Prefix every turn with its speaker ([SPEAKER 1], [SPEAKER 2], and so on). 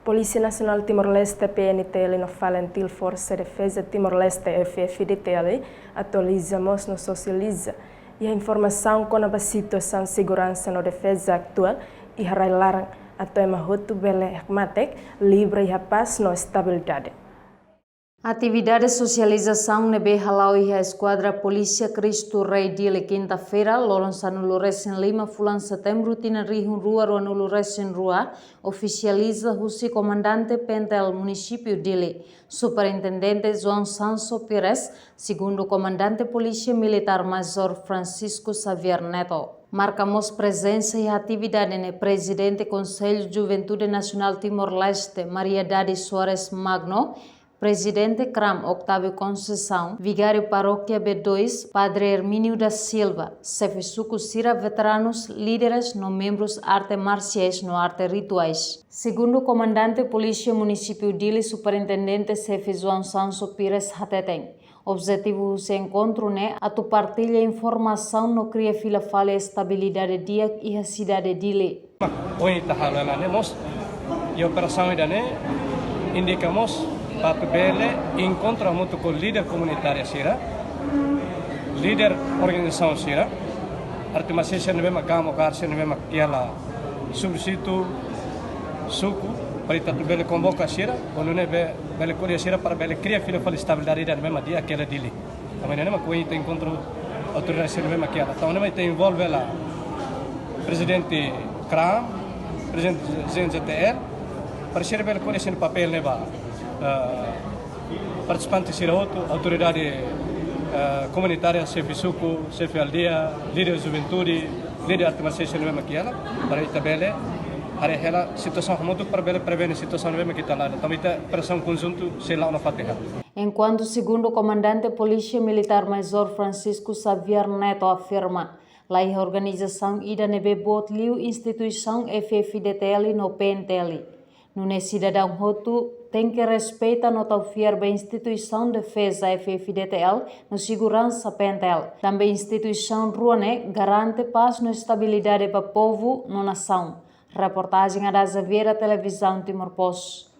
[SPEAKER 1] Polícia Nacional Timor-Leste PNTL no fala em Força de Defesa Timor-Leste FFDTL atualizamos no socializa e a informação com a situação de segurança na defesa atual e railaram até a mahutu bele matek livre e a paz na estabilidade.
[SPEAKER 2] Atividade de socialização nebe halau e a esquadra Polícia Cristo Rei de quinta-feira, loronsa no Luresen Lima, fulan setembro, tina rihun rua no Luresen Rua, oficializa o comandante Pentel município dele, superintendente João Sanso Pires, segundo comandante Polícia Militar Major Francisco Xavier Neto. Marcamos presença e atividade no presidente Conselho de Juventude Nacional Timor-Leste, Maria Dadi Soares Magno, Presidente CRAM Octávio Conceição, Vigário Paróquia B2, Padre Hermínio da Silva, Sefisuco Cira veteranos, líderes no membros arte marciais no arte rituais. Segundo o comandante Polícia Município Dili, Superintendente Chefe João Sanso Pires Hateteng, objetivo do encontro é a partilhar informação no cria fila falha estabilidade dia e a cidade Dili.
[SPEAKER 3] Hoje e a operação indicamos para bele encontro muito com líder comunitária sira, líder organização sira, artimasia se neve magamo gar se neve makiala substituto suku para itu bele convoca sira, quando neve bele colia sira para bele cria fila fala estabilidade da neve dia aquela dili. Também neve com isso encontro autoridade se neve makiala. Então neve envolve lá presidente CRAM, presidente ZNZTL, para ser bele colia se no papel neva participantes sira outro, autoridade comunitária, chefe suco, chefe aldeia, líder de juventude, líder artimacia se neve makiala, para itu bele a situação muito para prevenir a situação neve makiala. Também a pressão conjunto se lá na Fatiha.
[SPEAKER 2] Enquanto segundo o comandante Polícia Militar Major Francisco Xavier Neto afirma, lá a organização ida nebe botliu instituição FFDTL no PNTL. No cidadão Hotu tem que respeitar no tal a instituição de defesa FFDTL no segurança PNTL. Também a instituição Ruane garante paz e estabilidade para o povo na nação. Reportagem da Xaviera Televisão Timor Post.